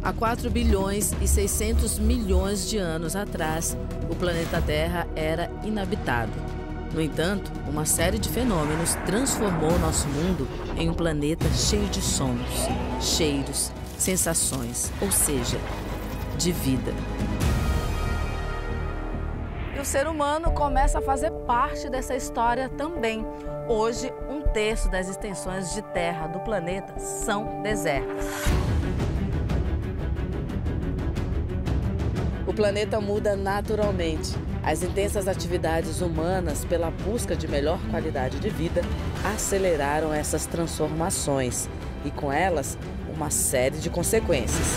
Há 4 bilhões e 600 milhões de anos atrás, o planeta Terra era inabitado. No entanto, uma série de fenômenos transformou o nosso mundo em um planeta cheio de sons, cheiros, sensações, ou seja, de vida. E o ser humano começa a fazer parte dessa história também. Hoje, 1/3 das extensões de terra do planeta são desertos. O planeta muda naturalmente. As intensas atividades humanas pela busca de melhor qualidade de vida aceleraram essas transformações e, com elas, uma série de consequências.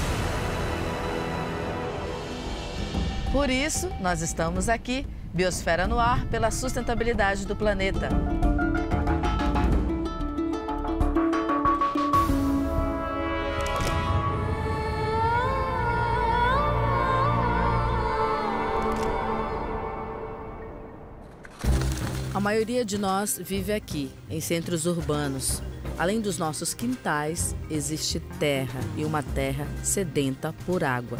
Por isso, nós estamos aqui, Biosfera no Ar, pela sustentabilidade do planeta. A maioria de nós vive aqui, em centros urbanos. Além dos nossos quintais, existe terra e uma terra sedenta por água.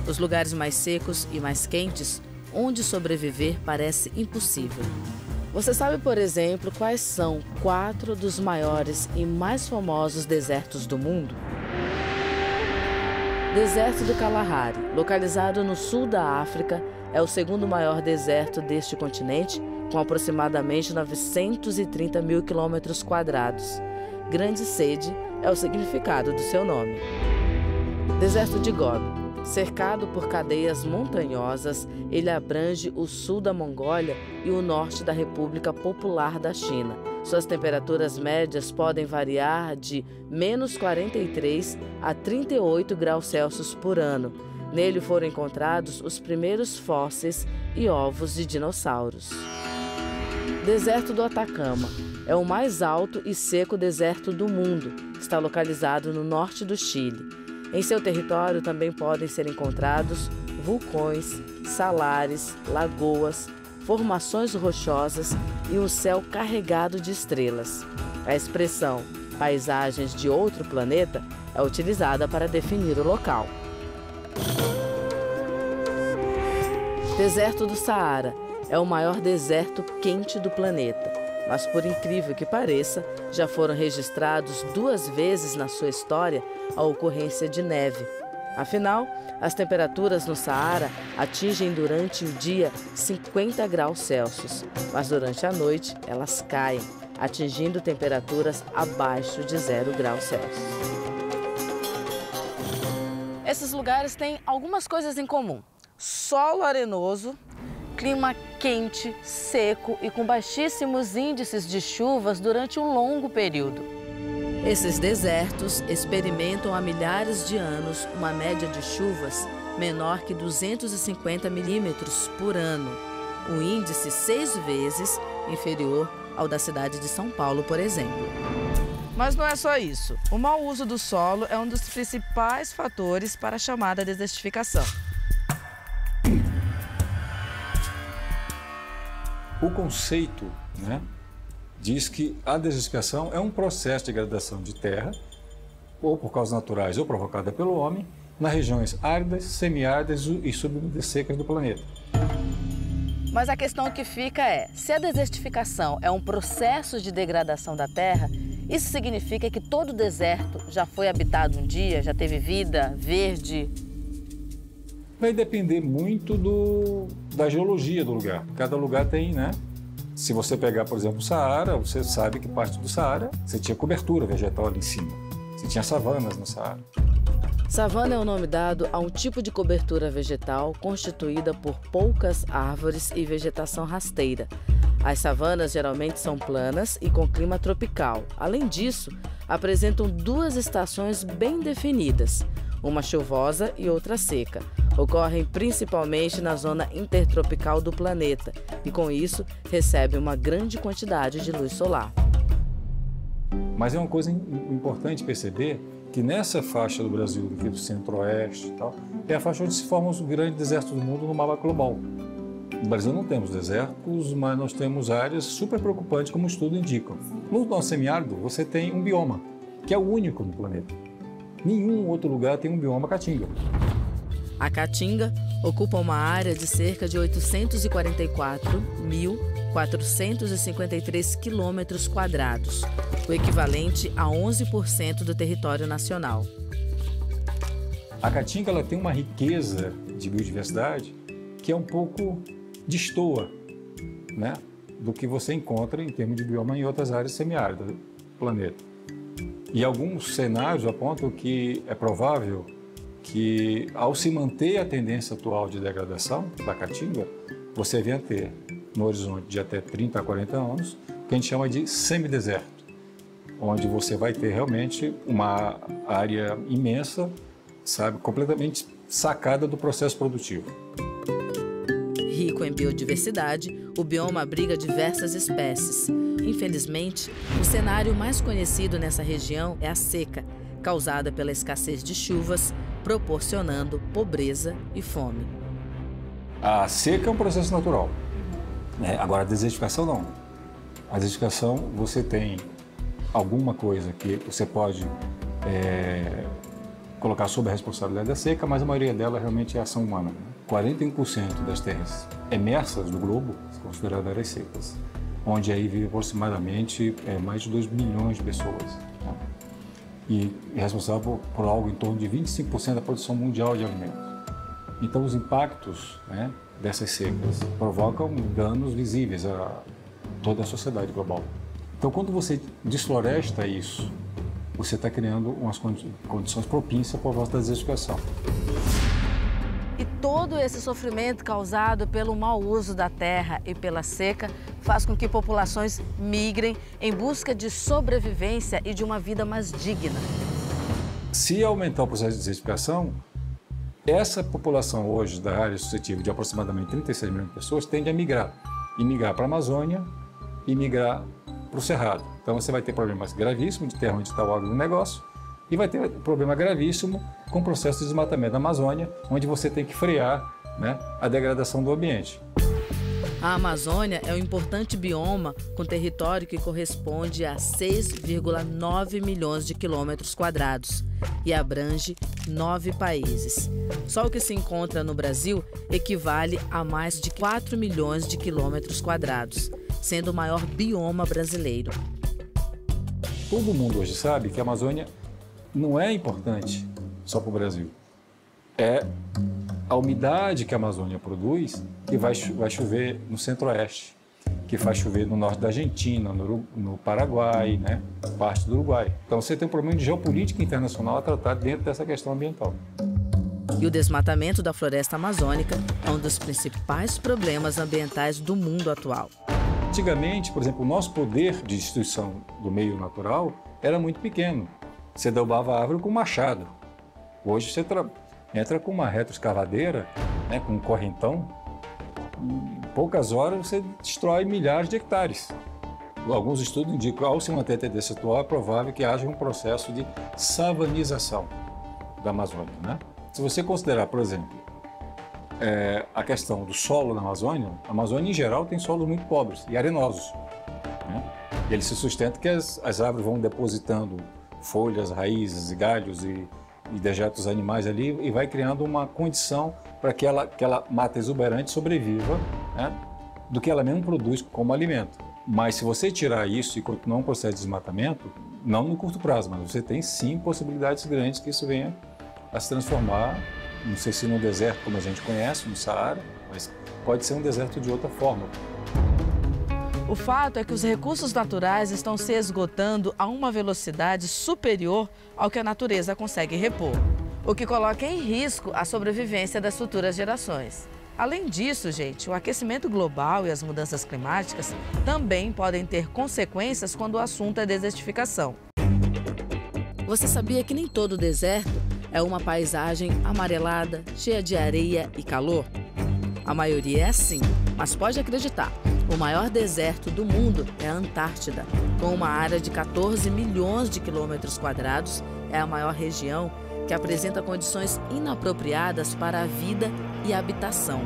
Os lugares mais secos e mais quentes, onde sobreviver parece impossível. Você sabe, por exemplo, quais são 4 dos maiores e mais famosos desertos do mundo? Deserto do Kalahari, localizado no sul da África, é o segundo maior deserto deste continente, com aproximadamente 930 mil quilômetros quadrados. Grande sede é o significado do seu nome. Deserto de Gobi. Cercado por cadeias montanhosas, ele abrange o sul da Mongólia e o norte da República Popular da China. Suas temperaturas médias podem variar de -43 a 38 graus Celsius por ano. Nele foram encontrados os primeiros fósseis e ovos de dinossauros. Deserto do Atacama. É o mais alto e seco deserto do mundo. Está localizado no norte do Chile. Em seu território também podem ser encontrados vulcões, salares, lagoas, formações rochosas e um céu carregado de estrelas. A expressão paisagens de outro planeta é utilizada para definir o local. Deserto do Saara. É o maior deserto quente do planeta, mas por incrível que pareça, já foram registrados 2 vezes na sua história a ocorrência de neve. Afinal, as temperaturas no Saara atingem durante o dia 50 graus Celsius, mas durante a noite elas caem, atingindo temperaturas abaixo de 0 graus Celsius. Esses lugares têm algumas coisas em comum: solo arenoso, clima quente, seco e com baixíssimos índices de chuvas durante um longo período. Esses desertos experimentam há milhares de anos uma média de chuvas menor que 250 milímetros por ano, um índice 6 vezes inferior ao da cidade de São Paulo, por exemplo. Mas não é só isso. O mau uso do solo é um dos principais fatores para a chamada desertificação. O conceito, diz que a desertificação é um processo de degradação de terra, ou por causas naturais ou provocada pelo homem, nas regiões áridas, semiáridas e subúmidas secas do planeta. Mas a questão que fica é, se a desertificação é um processo de degradação da terra, isso significa que todo deserto já foi habitado um dia, já teve vida, verde? Vai depender muito da geologia do lugar. Cada lugar tem, Se você pegar, por exemplo, o Saara, você sabe que parte do Saara você tinha cobertura vegetal ali em cima. Você tinha savanas no Saara. Savana é o nome dado a um tipo de cobertura vegetal constituída por poucas árvores e vegetação rasteira. As savanas geralmente são planas e com clima tropical. Além disso, apresentam 2 estações bem definidas, uma chuvosa e outra seca. Ocorrem principalmente na zona intertropical do planeta e, com isso, recebem uma grande quantidade de luz solar. Mas é uma coisa importante perceber que nessa faixa do Brasil, aqui do centro-oeste e tal, é a faixa onde se formam os grandes desertos do mundo no mapa global. No Brasil não temos desertos, mas nós temos áreas super preocupantes, como o estudo indica. No nosso semiárido, você tem um bioma, que é o único no planeta. Nenhum outro lugar tem um bioma caatinga. A Caatinga ocupa uma área de cerca de 844.453 quilômetros quadrados, o equivalente a 11% do território nacional. A Caatinga ela tem uma riqueza de biodiversidade que é um pouco destoa, né, do que você encontra em termos de bioma em outras áreas semiáridas do planeta. E alguns cenários apontam que é provável que, ao se manter a tendência atual de degradação da Caatinga, você venha ter, no horizonte de até 30 a 40 anos, o que a gente chama de semideserto, onde você vai ter realmente uma área imensa, sabe, completamente sacada do processo produtivo. Rico em biodiversidade, o bioma abriga diversas espécies. Infelizmente, o cenário mais conhecido nessa região é a seca, causada pela escassez de chuvas, proporcionando pobreza e fome. A seca é um processo natural, né? Agora a desertificação não. A desertificação você tem alguma coisa que você pode colocar sob a responsabilidade da seca, mas a maioria dela realmente é ação humana, né? 41% das terras emersas do globo são consideradas áreas secas, onde aí vive aproximadamente mais de 2 milhões de pessoas, né? E é responsável por algo em torno de 25% da produção mundial de alimentos. Então, os impactos, né, dessas secas provocam danos visíveis a toda a sociedade global. Então, quando você desfloresta isso, você está criando umas condições propícias para a volta da desertificação. E todo esse sofrimento causado pelo mau uso da terra e pela seca faz com que populações migrem em busca de sobrevivência e de uma vida mais digna. Se aumentar o processo de desertificação, essa população hoje da área suscetível de aproximadamente 36 milhões de pessoas tende a migrar. E migrar para a Amazônia e migrar para o Cerrado. Então você vai ter problemas gravíssimos de terra onde está o agronegócio e vai ter problema gravíssimo com o processo de desmatamento da Amazônia, onde você tem que frear, né, a degradação do ambiente. A Amazônia é um importante bioma com território que corresponde a 6,9 milhões de quilômetros quadrados e abrange 9 países. Só o que se encontra no Brasil equivale a mais de 4 milhões de quilômetros quadrados, sendo o maior bioma brasileiro. Todo mundo hoje sabe que a Amazônia não é importante só para o Brasil. É a umidade que a Amazônia produz que vai chover no centro-oeste, que faz chover no norte da Argentina, no Paraguai, né, parte do Uruguai. Então você tem um problema de geopolítica internacional a tratar dentro dessa questão ambiental. E o desmatamento da floresta amazônica é um dos principais problemas ambientais do mundo atual. Antigamente, por exemplo, o nosso poder de destruição do meio natural era muito pequeno. Você derrubava a árvore com um machado. Hoje você entra com uma retroescavadeira, né, com um correntão, em poucas horas você destrói milhares de hectares. Alguns estudos indicam que, ao se manter a tendência atual, é provável que haja um processo de savanização da Amazônia, né? Se você considerar, por exemplo, a questão do solo na Amazônia, a Amazônia em geral tem solos muito pobres e arenosos, né? E ele se sustenta que as árvores vão depositando folhas, raízes e galhos e dejetos animais ali e vai criando uma condição para que aquela mata exuberante sobreviva, né, do que ela mesmo produz como alimento. Mas se você tirar isso e continuar um processo de desmatamento, não no curto prazo, mas você tem sim possibilidades grandes que isso venha a se transformar, não sei se no deserto como a gente conhece, no Saara, mas pode ser um deserto de outra forma. O fato é que os recursos naturais estão se esgotando a uma velocidade superior ao que a natureza consegue repor, o que coloca em risco a sobrevivência das futuras gerações. Além disso, gente, o aquecimento global e as mudanças climáticas também podem ter consequências quando o assunto é desertificação. Você sabia que nem todo deserto é uma paisagem amarelada, cheia de areia e calor? A maioria é assim, mas pode acreditar. O maior deserto do mundo é a Antártida, com uma área de 14 milhões de quilômetros quadrados, é a maior região que apresenta condições inapropriadas para a vida e a habitação,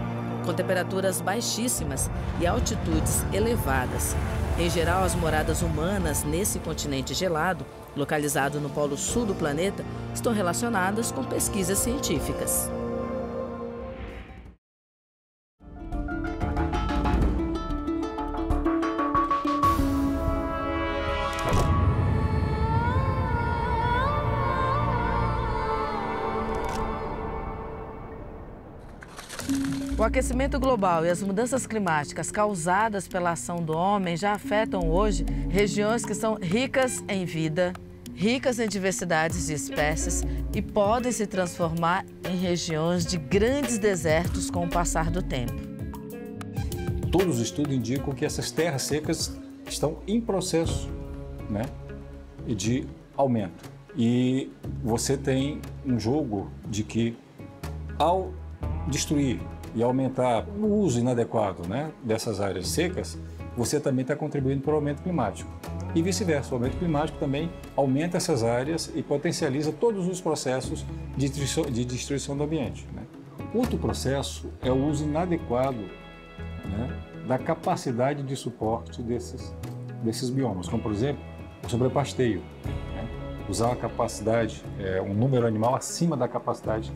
com temperaturas baixíssimas e altitudes elevadas. Em geral, as moradas humanas nesse continente gelado, localizado no polo sul do planeta, estão relacionadas com pesquisas científicas. O aquecimento global e as mudanças climáticas causadas pela ação do homem já afetam hoje regiões que são ricas em vida, ricas em diversidades de espécies e podem se transformar em regiões de grandes desertos com o passar do tempo. Todos os estudos indicam que essas terras secas estão em processo, né, de aumento. E você tem um jogo de que, ao destruir e aumentar o uso inadequado, né, dessas áreas secas, você também está contribuindo para o aumento climático. E vice-versa, o aumento climático também aumenta essas áreas e potencializa todos os processos de destruição do ambiente, né? Outro processo é o uso inadequado, né, da capacidade de suporte desses biomas, como, por exemplo, o sobrepasteio, né? Usar a capacidade, um número animal acima da capacidade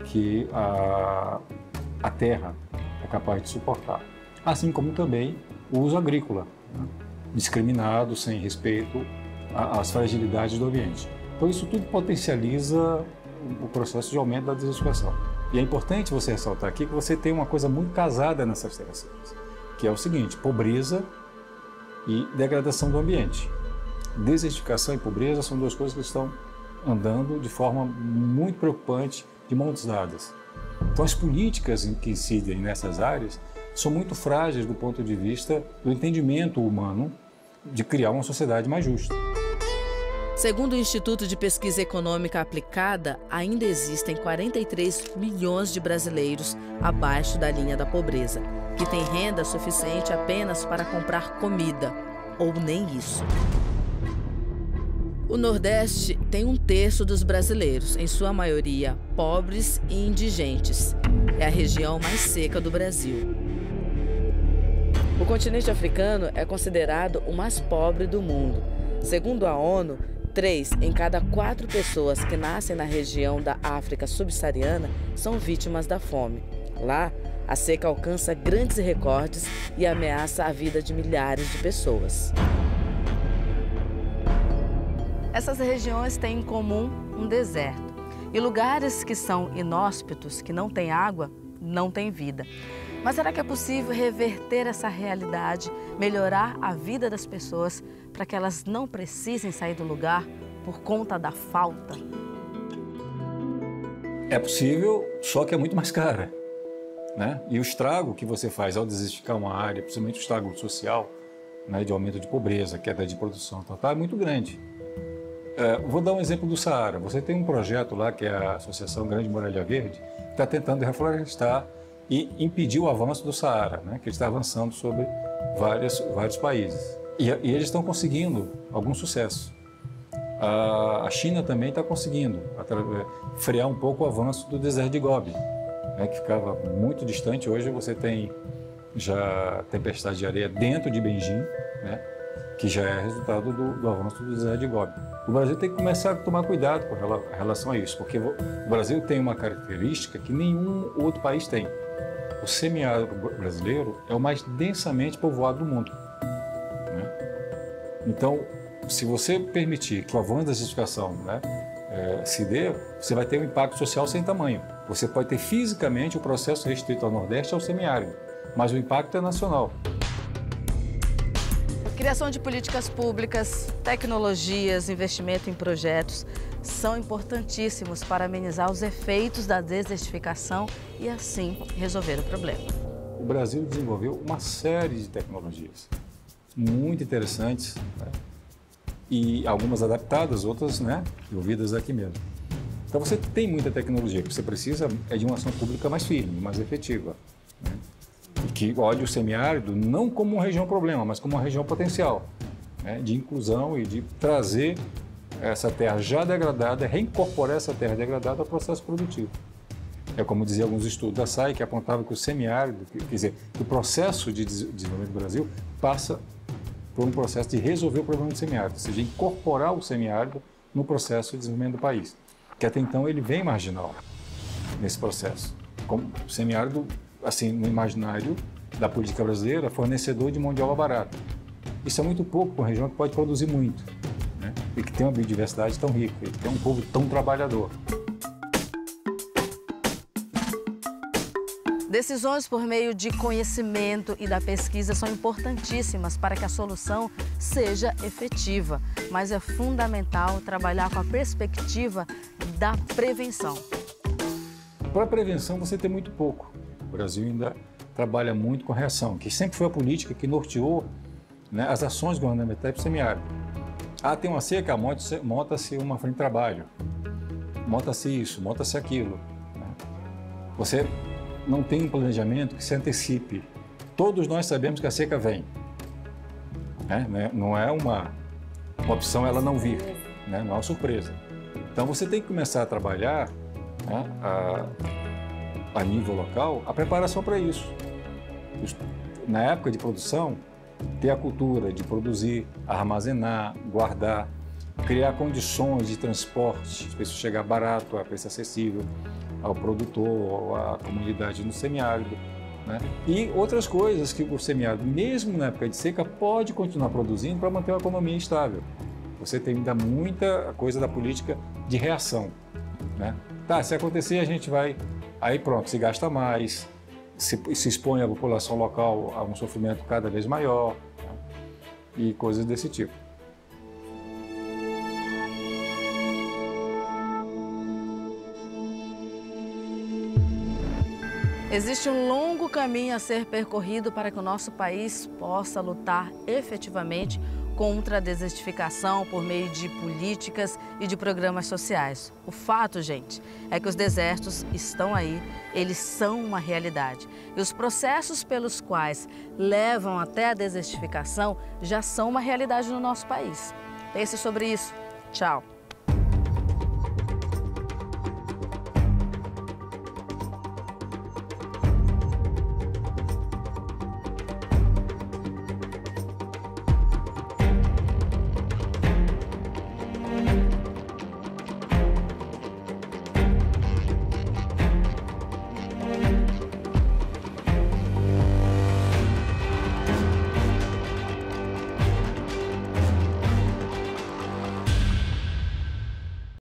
que a terra é capaz de suportar. Assim como também o uso agrícola, né, discriminado, sem respeito às fragilidades do ambiente. Então isso tudo potencializa o processo de aumento da desertificação. E é importante você ressaltar aqui que você tem uma coisa muito casada nessas terras secas, que é o seguinte: pobreza e degradação do ambiente. Desertificação e pobreza são duas coisas que estão andando de forma muito preocupante, de mãos dadas. Então, as políticas que incidem nessas áreas são muito frágeis do ponto de vista do entendimento humano de criar uma sociedade mais justa. Segundo o Instituto de Pesquisa Econômica Aplicada, ainda existem 43 milhões de brasileiros abaixo da linha da pobreza, que têm renda suficiente apenas para comprar comida, ou nem isso. O Nordeste tem 1/3 dos brasileiros, em sua maioria pobres e indigentes. É a região mais seca do Brasil. O continente africano é considerado o mais pobre do mundo. Segundo a ONU, 3 em cada 4 pessoas que nascem na região da África subsaariana são vítimas da fome. Lá, a seca alcança grandes recordes e ameaça a vida de milhares de pessoas. Essas regiões têm em comum um deserto. E lugares que são inóspitos, que não têm água, não têm vida. Mas será que é possível reverter essa realidade, melhorar a vida das pessoas para que elas não precisem sair do lugar por conta da falta? É possível, só que é muito mais cara, né? E o estrago que você faz ao desertificar uma área, principalmente o estrago social, né, de aumento de pobreza, queda de produção, é muito grande. Vou dar um exemplo do Saara. Você tem um projeto lá, que é a Associação Grande Muralha Verde, que está tentando reflorestar e impedir o avanço do Saara, né, que ele está avançando sobre vários países. E eles estão conseguindo algum sucesso. A China também está conseguindo frear um pouco o avanço do deserto de Gobi, né, que ficava muito distante. Hoje você tem já tempestade de areia dentro de Beijing, né, que já é resultado do avanço do deserto de Gobi. O Brasil tem que começar a tomar cuidado com relação a isso, porque o Brasil tem uma característica que nenhum outro país tem. O semiárido brasileiro é o mais densamente povoado do mundo, né? Então, se você permitir que o avanço da desertificação, né, se dê, você vai ter um impacto social sem tamanho. Você pode ter fisicamente o processo restrito ao Nordeste e ao semiárido, mas o impacto é nacional. Criação de políticas públicas, tecnologias, investimento em projetos são importantíssimos para amenizar os efeitos da desertificação e, assim, resolver o problema. O Brasil desenvolveu uma série de tecnologias muito interessantes, né? E algumas adaptadas, outras, né, desenvolvidas aqui mesmo. Então você tem muita tecnologia, o que você precisa é de uma ação pública mais firme, mais efetiva, né? E que olhe o semiárido não como uma região problema, mas como uma região potencial, né, de inclusão e de trazer essa terra já degradada, reincorporar essa terra degradada ao processo produtivo. É como dizia alguns estudos da SAI, que apontavam que o semiárido, quer dizer, o processo de desenvolvimento do Brasil passa por um processo de resolver o problema do semiárido, ou seja, incorporar o semiárido no processo de desenvolvimento do país, que até então ele vem marginal nesse processo. Como semiárido, assim, no imaginário da política brasileira, fornecedor de mão de obra barata. Isso é muito pouco para uma região que pode produzir muito, né? E que tem uma biodiversidade tão rica, e que tem um povo tão trabalhador. Decisões por meio de conhecimento e da pesquisa são importantíssimas para que a solução seja efetiva, mas é fundamental trabalhar com a perspectiva da prevenção. Para a prevenção você tem muito pouco. O Brasil ainda trabalha muito com reação, que sempre foi a política que norteou, né, as ações governamentais para o semiárido. Ah, tem uma seca, monta-se uma frente de trabalho, monta-se isso, monta-se aquilo, né? Você não tem um planejamento que se antecipe. Todos nós sabemos que a seca vem, né? Não é uma opção ela não vir, né? Não é uma surpresa. Então você tem que começar a trabalhar, né, a nível local a preparação para isso. Na época de produção, ter a cultura de produzir, armazenar, guardar, criar condições de transporte, para isso chegar barato, a preço acessível ao produtor, à comunidade no semiárido, né? E outras coisas que o semiárido, mesmo na época de seca, pode continuar produzindo para manter uma economia estável. Você tem ainda muita coisa da política de reação, né? Tá, se acontecer a gente vai, aí pronto, se gasta mais, se expõe a população local a um sofrimento cada vez maior, né? E coisas desse tipo. Existe um longo caminho a ser percorrido para que o nosso país possa lutar efetivamente contra a desertificação por meio de políticas e de programas sociais. O fato, gente, é que os desertos estão aí, eles são uma realidade. E os processos pelos quais levam até a desertificação já são uma realidade no nosso país. Pense sobre isso. Tchau.